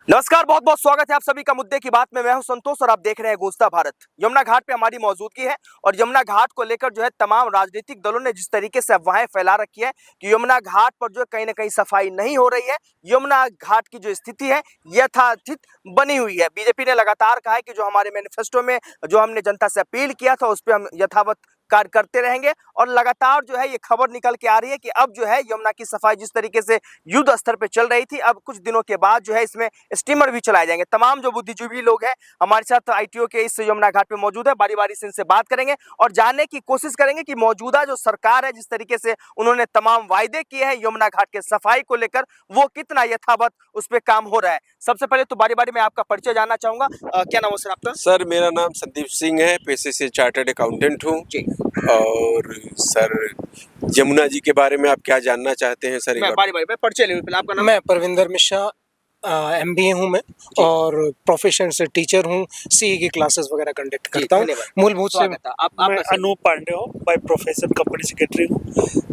नमस्कार, बहुत बहुत स्वागत है आप सभी का मुद्दे की बात में। मैं हूं संतोष और आप देख रहे हैं गूंजता भारत। यमुना घाट पे हमारी मौजूदगी है और यमुना घाट को लेकर जो है तमाम राजनीतिक दलों ने जिस तरीके से अफवाहें फैला रखी है कि यमुना घाट पर जो है कहीं ना कहीं सफाई नहीं हो रही है। यमुना घाट की जो स्थिति है यथास्थित बनी हुई है। बीजेपी ने लगातार कहा है कि जो हमारे मैनिफेस्टो में जो हमने जनता से अपील किया था उस पर हम यथावत कार्य करते रहेंगे। और लगातार जो है ये खबर निकल के आ रही है कि अब जो है यमुना की सफाई जिस तरीके से युद्ध स्तर पर चल रही थी, अब कुछ दिनों के बाद जो है इसमें स्टीमर भी चलाए जाएंगे। तमाम जो बुद्धिजीवी लोग हैं हमारे साथ आईटीओ के इस यमुना घाट पे मौजूद है। बारी बारी से इनसे बात करेंगे और जानने की कोशिश करेंगे कि मौजूदा जो सरकार है जिस तरीके से उन्होंने तमाम वायदे किए हैं यमुना घाट के सफाई को लेकर, वो कितना यथावत उस पर काम हो रहा है। सबसे पहले तो बारी बारी में आपका परिचय जानना चाहूंगा। क्या नाम है सर आपका? सर मेरा नाम संदीप सिंह है, पेशे से चार्टर्ड अकाउंटेंट हूँ। और सर यमुना जी के बारे में आप क्या जानना चाहते हैं सर? बारी बारी में परिचय ले पहले आपका नाम। मैं परविंदर मिश्रा MBA हूँ मैं, और प्रोफेशन से टीचर हूँ। CE की क्लासेस वगैरह कंडक्ट करता हूँ। मूलभूत से मैं अनूप पांडे हूँ, बाय प्रोफेशन कंपनी सेक्रेटरी हूँ।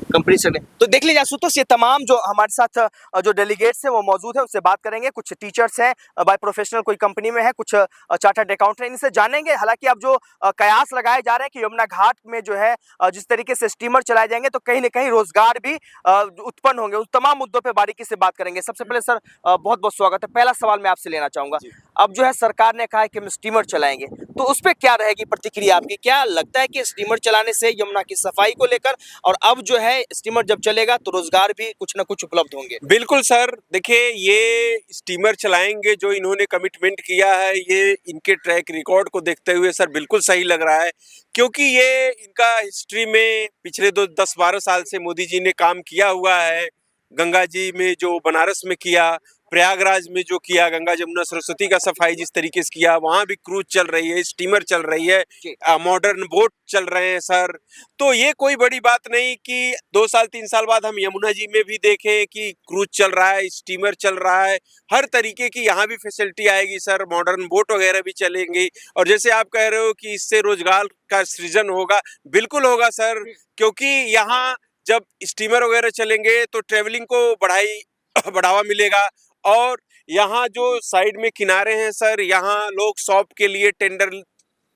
कंपनी से तो देख लीजिए आशुतोष, ये तमाम जो हमारे साथ जो डेलीगेट्स हैं वो मौजूद है, उनसे बात करेंगे। कुछ टीचर्स हैं, बाय प्रोफेशनल कोई कंपनी में है, कुछ चार्टर्ड अकाउंटेंट हैं, इनसे जानेंगे। हालांकि अब जो कयास लगाए जा रहे हैं कि यमुना घाट में जो है जिस तरीके से स्टीमर चलाए जाएंगे तो कहीं ना कहीं रोजगार भी उत्पन्न होंगे। उस तमाम मुद्दों पर बारीकी से बात करेंगे। सबसे पहले सर बहुत बहुत स्वागत है। पहला सवाल मैं आपसे लेना चाहूंगा, अब जो है सरकार ने कहा है कि हम स्टीमर चलाएंगे, तो उस पर क्या रहेगी प्रतिक्रिया आपकी? क्या लगता है कि स्टीमर चलाने से यमुना की सफाई को लेकर, और अब जो है स्टीमर जब चलेगा तो रोजगार भी कुछ ना कुछ उपलब्ध होंगे? बिल्कुल सर, देखिए ये स्टीमर चलाएंगे जो इन्होंने कमिटमेंट किया है, ये इनके ट्रैक रिकॉर्ड को देखते हुए सर बिल्कुल सही लग रहा है। क्योंकि ये इनका हिस्ट्री में पिछले 10-12 साल से मोदी जी ने काम किया हुआ है। गंगा जी में जो बनारस में किया, प्रयागराज में जो किया, गंगा जमुना सरस्वती का सफाई जिस तरीके से किया, वहाँ भी क्रूज चल रही है, स्टीमर चल रही है, मॉडर्न बोट चल रहे हैं सर। तो ये कोई बड़ी बात नहीं कि 2 साल 3 साल बाद हम यमुना जी में भी देखें कि क्रूज चल रहा है, स्टीमर चल रहा है, हर तरीके की यहाँ भी फैसिलिटी आएगी सर, मॉडर्न बोट वगैरह भी चलेंगी। और जैसे आप कह रहे हो कि इससे रोजगार का सृजन होगा, बिल्कुल होगा सर। क्योंकि यहाँ जब स्टीमर वगैरह चलेंगे तो ट्रेवलिंग को बढ़ावा मिलेगा। और यहाँ जो साइड में किनारे हैं सर, यहाँ लोग शॉप के लिए टेंडर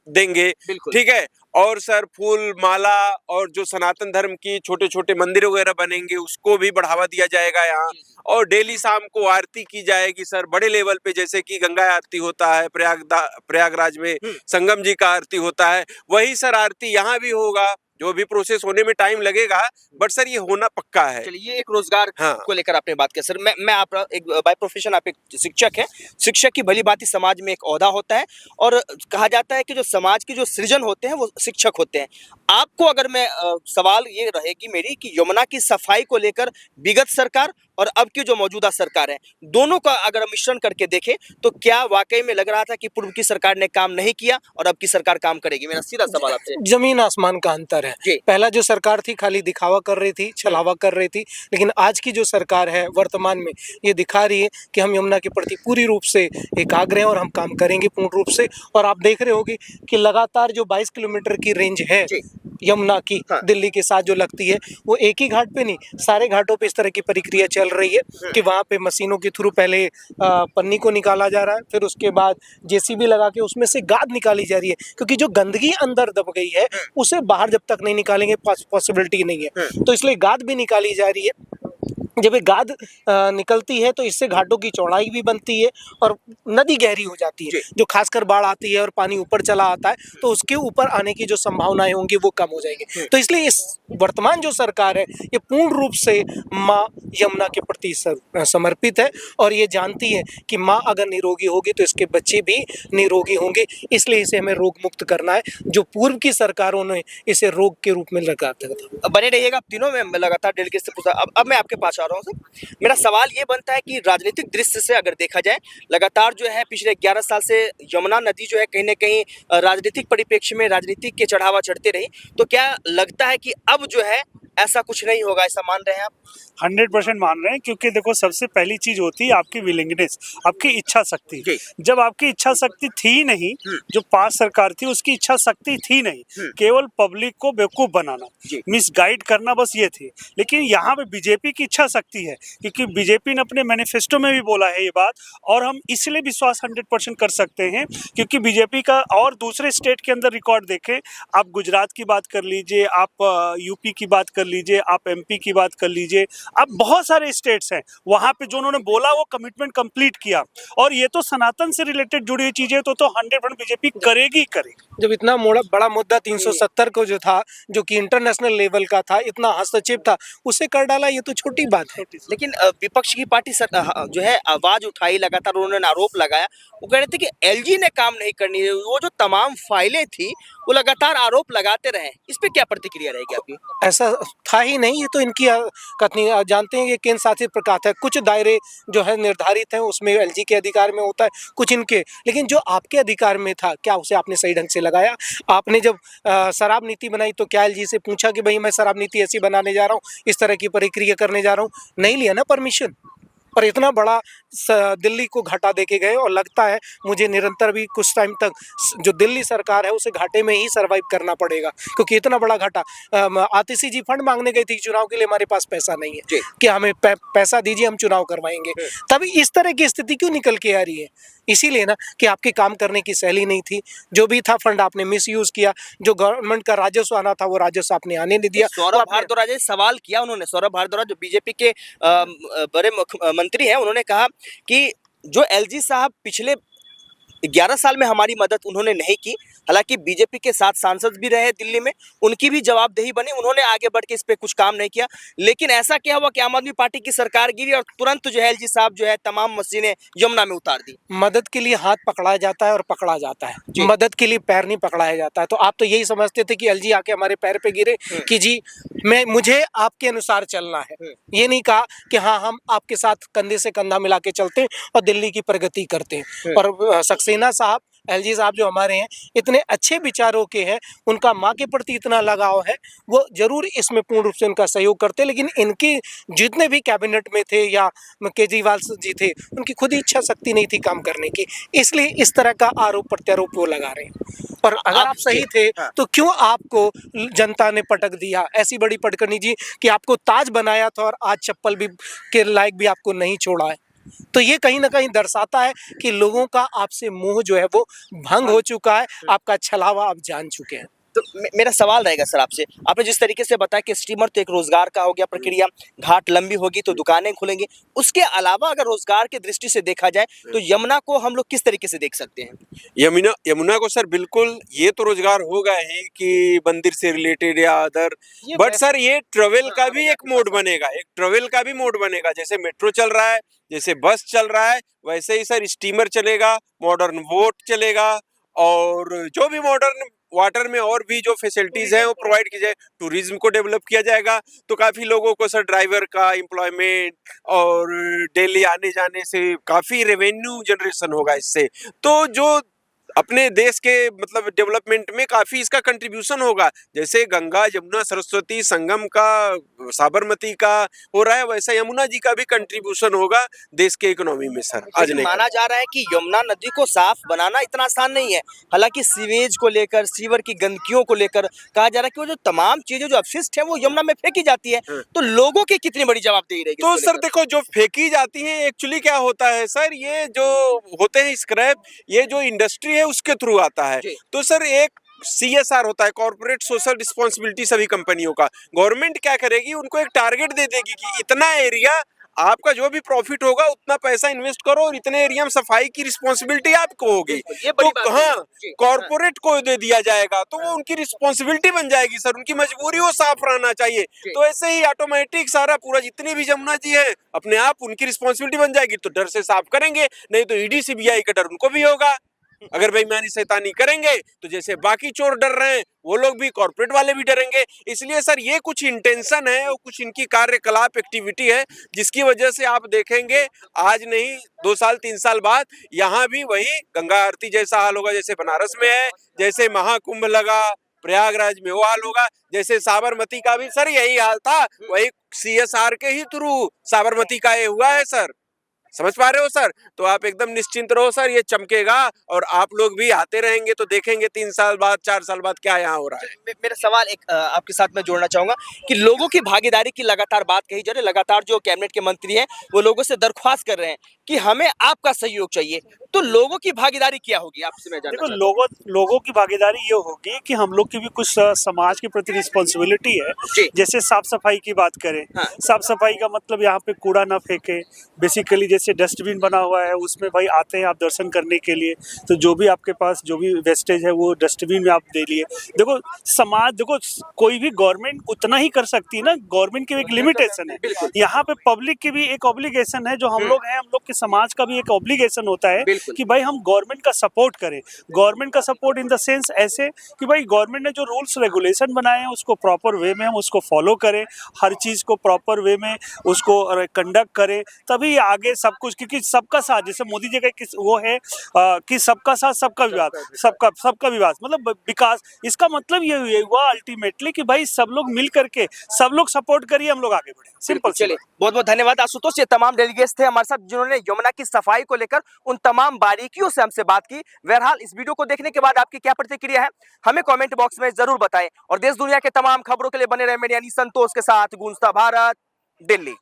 देंगे, ठीक है। और सर फूल माला और जो सनातन धर्म की छोटे छोटे मंदिर वगैरह बनेंगे उसको भी बढ़ावा दिया जाएगा यहाँ। और डेली शाम को आरती की जाएगी सर, बड़े लेवल पे, जैसे कि गंगा आरती होता है प्रयागराज में, संगम जी का आरती होता है, वही सर आरती यहाँ भी होगा। जो भी प्रोसेस होने में टाइम लगेगा, बट सर ये होना पक्का है। चलिए, ये एक रोजगार हाँ। को लेकर आपने बात किया सर। मैं आप एक बाय प्रोफेशन आप एक शिक्षक हैं। शिक्षक की भली भांति समाज में एक ओहदा होता है और कहा जाता है कि जो समाज की जो सृजन होते हैं वो शिक्षक होते हैं। आपको अगर मैं सवाल ये रहेगी मेरी कि यमुना की सफाई को लेकर विगत सरकार और अब की जो मौजूदा सरकार है, दोनों का अगर मिश्रण करके देखें तो क्या वाकई में लग रहा था कि पूर्व की सरकार ने काम नहीं किया और अब की सरकार काम करेगी? मेरा सीधा सवाल आपसे। जमीन आसमान का अंतर है। पहला जो सरकार थी खाली दिखावा कर रही थी, छलावा कर रही थी, लेकिन आज की जो सरकार है वर्तमान में ये दिखा रही है कि हम यमुना के प्रति पूरी रूप से एकाग्र हैं और हम काम करेंगे पूर्ण रूप से। और आप देख रहे होगे कि लगातार जो 22 किलोमीटर की रेंज है यमुना की, हाँ, दिल्ली के साथ जो लगती है, वो एक ही घाट पे नहीं, सारे घाटों पे इस तरह की प्रक्रिया चल रही है कि वहाँ पे मशीनों के थ्रू पहले पन्नी को निकाला जा रहा है, फिर उसके बाद JCB लगा के उसमें से गाद निकाली जा रही है। क्योंकि जो गंदगी अंदर दब गई है उसे बाहर जब तक नहीं निकालेंगे पॉसिबिलिटी नहीं है, तो इसलिए गाद भी निकाली जा रही है। जब ये गाद निकलती है तो इससे घाटों की चौड़ाई भी बनती है और नदी गहरी हो जाती है। जो खासकर बाढ़ आती है और पानी ऊपर चला आता है तो उसके ऊपर आने की जो संभावनाएं होंगी वो कम हो जाएंगी। तो इसलिए इस वर्तमान जो सरकार है ये पूर्ण रूप से माँ यमुना के प्रति समर्पित है और ये जानती है कि माँ अगर निरोगी होगी तो इसके बच्चे भी निरोगी होंगे। इसलिए इसे हमें रोग मुक्त करना है, जो पूर्व की सरकारों ने इसे रोग के रूप में लगाते थे। बने रहिएगा आप तीनों में लगातार डेलीगेट से पूछा। अब मैं आपके पास आ रहा हूँ सर। मेरा सवाल ये बनता है कि राजनीतिक दृष्टि से अगर देखा जाए, लगातार जो है पिछले 11 साल से यमुना नदी जो है कहीं ना कहीं राजनीतिक परिप्रेक्ष्य में राजनीतिक के चढ़ावा चढ़ते रही, तो क्या लगता है कि अब जो है ऐसा कुछ नहीं होगा, ऐसा मान रहे हैं आप? 100% मान रहे हैं, क्योंकि देखो सबसे पहली चीज होती है आपकी विलिंगनेस, आपकी इच्छा शक्ति। जी। जब आपकी इच्छा शक्ति थी नहीं, जो पास सरकार थी उसकी इच्छा शक्ति थी नहीं, केवल पब्लिक को बेवकूफ बनाना, जी। मिसगाइड करना, बस ये थी। लेकिन यहाँ पे बीजेपी की इच्छा शक्ति है, क्योंकि बीजेपी ने अपने मैनिफेस्टो में भी बोला है ये बात, और हम इसलिए विश्वास 100% कर सकते हैं क्योंकि बीजेपी का और दूसरे स्टेट के अंदर रिकॉर्ड देखें, आप गुजरात की बात कर लीजिए, आप यूपी की बात कर लीजिए, आप एमपी की बात कर लीजिए, अब बहुत सारे स्टेट्स हैं वहां पे जो उन्होंने बोला वो कमिटमेंट कंप्लीट किया। और ये तो सनातन से रिलेटेड जुड़ी हुई चीजें तो 100% बीजेपी करेगी करेगी। जब इतना बड़ा मुद्दा 370 को जो था, जो कि इंटरनेशनल लेवल का था, इतना हस्तक्षेप था, उसे कर डाला, ये तो छोटी बात है। लेकिन विपक्ष की पार्टी जो है आवाज उठाई, लगातार उन्होंने आरोप लगाया, वो कह रहे थे कि एलजी ने काम नहीं करनी है, वो जो तमाम फाइलें थी वो लगातार आरोप लगाते रहे। इस पे क्या प्रतिक्रिया रहेगी आपकी? ऐसा था ही नहीं, ये तो इनकी कथनी। जानते हैं कि केंद्र शासित प्रकार है, कुछ दायरे जो है निर्धारित हैं उसमें एलजी के अधिकार में होता है, कुछ इनके, लेकिन जो आपके अधिकार में था क्या उसे आपने सही ढंग से लगाया? आपने जब शराब नीति बनाई तो क्या एलजी से पूछा कि भाई मैं शराब नीति ऐसी बनाने जा रहा हूँ, इस तरह की प्रक्रिया करने जा रहा हूँ? नहीं लिया ना परमिशन। पर इतना बड़ा दिल्ली को घाटा देके गए, और लगता है मुझे निरंतर भी कुछ टाइम तक जो दिल्ली सरकार है उसे घाटे में ही सरवाइव करना पड़ेगा, क्योंकि इतना बड़ा घाटा। आतिशी जी फंड मांगने गई थी चुनाव के लिए, हमारे पास पैसा नहीं है कि हमें पैसा दीजिए, हम चुनाव करवाएंगे। तभी इस तरह की स्थिति क्यों निकल के आ रही है? इसीलिए ना कि आपके काम करने की शैली नहीं थी, जो भी था फंड आपने मिसयूज किया, जो गवर्नमेंट का राजस्व आना था वो राजस्व आपने आने नहीं दिया। सौरभ भारद्वाज ने सवाल किया, उन्होंने, सौरभ भारद्वाज जो बीजेपी के बड़े मंत्री हैं, उन्होंने कहा कि जो एलजी साहब पिछले 11 साल में हमारी मदद उन्होंने नहीं की, हालांकि बीजेपी के साथ सांसद भी रहे दिल्ली में, उनकी भी जवाबदेही बनी, उन्होंने आगे बढ़ के इस पे कुछ काम नहीं किया। लेकिन ऐसा क्या हुआ कि आम आदमी पार्टी की सरकार गिरी और तुरंत जो है एलजी साहब जो है तमाम मशीनें यमुना में उतार दी। मदद के लिए हाथ पकड़ाया जाता है और पकड़ा जाता है, मदद के लिए पैर नहीं पकड़ाया जाता है। तो आप तो यही समझते थे कि एलजी आके हमारे पैर पे गिरे कि जी मुझे आपके अनुसार चलना है। ये नहीं कहा कि हाँ हम आपके साथ कंधे से कंधा मिला के चलते हैं और दिल्ली की प्रगति करते हैं। और सक्सेना साहब, एलजी साहब जो हमारे हैं, इतने अच्छे विचारों के हैं, उनका माँ के प्रति इतना लगाव है, वो जरूर इसमें पूर्ण रूप से उनका सहयोग करते। लेकिन इनकी जितने भी कैबिनेट में थे या केजरीवाल जी थे, उनकी खुद ही इच्छा शक्ति नहीं थी काम करने की, इसलिए इस तरह का आरोप प्रत्यारोप वो लगा रहे हैं। और अगर आप सही थे तो क्यों आपको जनता ने पटक दिया? ऐसी बड़ी पटकनी जी कि आपको ताज बनाया था और आज चप्पल भी के लायक भी आपको नहीं छोड़ा है। तो ये कहीं ना कहीं दर्शाता है कि लोगों का आपसे मोह जो है वो भंग हो चुका है, आपका छलावा आप जान चुके हैं। तो मेरा सवाल रहेगा सर आपसे, आपने जिस तरीके से बताया कि स्टीमर तो एक रोजगार का हो गया प्रक्रिया, घाट लंबी होगी तो दुकानें खुलेंगी, उसके अलावा अगर रोजगार की दृष्टि से देखा जाए तो यमुना को हम लोग किस तरीके से देख सकते हैं? यमुना को सर बिल्कुल ये तो रोजगार होगा ही कि मंदिर से रिलेटेड या अदर, बट सर ये ट्रेवल का भी एक मोड बनेगा, एक ट्रेवल का भी मोड बनेगा। जैसे मेट्रो चल रहा है, जैसे बस चल रहा है, वैसे ही सर स्टीमर चलेगा, मॉडर्न बोट चलेगा, और जो भी मॉडर्न वाटर में और भी जो फैसिलिटीज हैं वो प्रोवाइड की जाए। टूरिज्म को डेवलप किया जाएगा तो काफी लोगों को सर ड्राइवर का एम्प्लॉयमेंट और डेली आने जाने से काफी रेवेन्यू जनरेशन होगा इससे। तो जो अपने देश के मतलब डेवलपमेंट में काफी इसका कंट्रीब्यूशन होगा। जैसे गंगा यमुना सरस्वती संगम का, साबरमती का हो रहा है, वैसा यमुना जी का भी कंट्रीब्यूशन होगा देश के इकोनॉमी में सर। आज नहीं माना जा रहा है कि यमुना नदी को साफ बनाना इतना आसान नहीं है, हालांकि सीवेज को लेकर, सीवर की गंदगियों को लेकर कहा जा रहा है कि वो जो तमाम चीजें जो अपशिष्ट है वो यमुना में फेंकी जाती है, तो लोगों की कितनी बड़ी जवाबदेही रहेगी? तो सर देखो, जो फेंकी जाती है एक्चुअली क्या होता है सर, ये जो होते हैं स्क्रैप, ये जो इंडस्ट्री है उसके थ्रू आता है। तो सर एक CSR होता है, कॉर्पोरेट सोशल रिस्पॉन्सिबिलिटी, सभी कंपनियों का। गवर्नमेंट क्या करेगी, उनको एक टारगेट दे देगी कि इतना एरिया आपका जो भी प्रॉफिट होगा उतना पैसा इन्वेस्ट करो और इतने एरिया में सफाई की रिस्पॉन्सिबिलिटी आपको होगी। तो हाँ, कॉर्पोरेट को दे दिया जाएगा तो वो उनकी रिस्पॉन्सिबिलिटी बन जाएगी सर, उनकी मजबूरी वो साफ रहना चाहिए। तो ऐसे ही ऑटोमेटिक सारा पूरा जितनी भी यमुना जी है अपने आप उनकी रिस्पॉन्सिबिलिटी बन जाएगी, तो डर से साफ करेंगे, नहीं तो ED CBI का डर उनको भी होगा। अगर बेईमानी शैतानी करेंगे तो जैसे बाकी चोर डर रहे हैं वो लोग भी, कॉर्पोरेट वाले भी डरेंगे। इसलिए सर ये कुछ इंटेंशन है और कुछ इनकी कार्यकलाप एक्टिविटी है जिसकी वजह से आप देखेंगे आज नहीं 2 साल 3 साल बाद यहाँ भी वही गंगा आरती जैसा हाल होगा जैसे बनारस में है, जैसे महाकुंभ लगा, प्रयागराज में वो हाल होगा। जैसे साबरमती का भी सर यही हाल था, वही CSR के ही थ्रू साबरमती का ये हुआ है सर। समझ पा रहे हो सर? तो आप एकदम निश्चिंत रहो सर, ये चमकेगा और आप लोग भी आते रहेंगे तो देखेंगे 3 साल बाद 4 साल बाद क्या यहाँ हो रहा है। मेरा सवाल एक आपके साथ मैं जोड़ना चाहूंगा कि लोगों की भागीदारी की लगातार बात कही जा रही है, लगातार जो कैबिनेट के मंत्री हैं वो लोगों से दरख्वास्त कर रहे हैं कि हमें आपका सहयोग चाहिए, तो लोगों की भागीदारी क्या होगी आपसे मैं जानना देखो, चाहता हूं। लोगों की भागीदारी ये होगी कि हम लोग की भी कुछ समाज के प्रति रिस्पॉन्सिबिलिटी है। जी। जैसे साफ सफाई की बात करें, हाँ। साफ सफाई का मतलब यहाँ पे कूड़ा ना फेंके, बेसिकली जैसे डस्टबिन बना हुआ है उसमें भाई आते हैं आप दर्शन करने के लिए, तो जो भी आपके पास जो भी वेस्टेज है वो डस्टबिन में आप दे लिए। देखो समाज, देखो कोई भी गवर्नमेंट उतना ही कर सकती है ना, गवर्नमेंट की एक लिमिटेशन है, यहाँ पे पब्लिक की भी एक ऑब्लिगेशन है, जो हम लोग हैं, हम लोग के समाज का भी एक ऑब्लिगेशन होता है कि भाई हम गवर्नमेंट का सपोर्ट करें। गवर्नमेंट का सपोर्ट इन द सेंस ऐसे कि भाई गवर्नमेंट ने जो रूल्स रेगुलेशन बनाए हैं उसको प्रॉपर वे में हम उसको फॉलो करें, हर चीज़ को प्रॉपर वे में उसको कंडक्ट करें, तभी आगे सब कुछ, क्योंकि सबका साथ, जैसे मोदी जी का वो है कि सबका साथ सबका विकास, सबका विकास मतलब विकास। इसका मतलब ये हुआ अल्टीमेटली कि भाई सब लोग मिल करके सब लोग सपोर्ट करिए, हम लोग आगे बढ़े। सिंपल। चलिए, बहुत बहुत धन्यवाद आशुतोष। ये तमाम डेलीगेट्स थे हमारे साथ जिन्होंने यमुना की सफाई को लेकर उन तमाम बारीकियों से हमसे बात की। बहरहाल इस वीडियो को देखने के बाद आपकी क्या प्रतिक्रिया है हमें कमेंट बॉक्स में जरूर बताएं और देश दुनिया के तमाम खबरों के लिए बने रहे मेरे यानी संतोष के साथ गूंजता भारत, दिल्ली।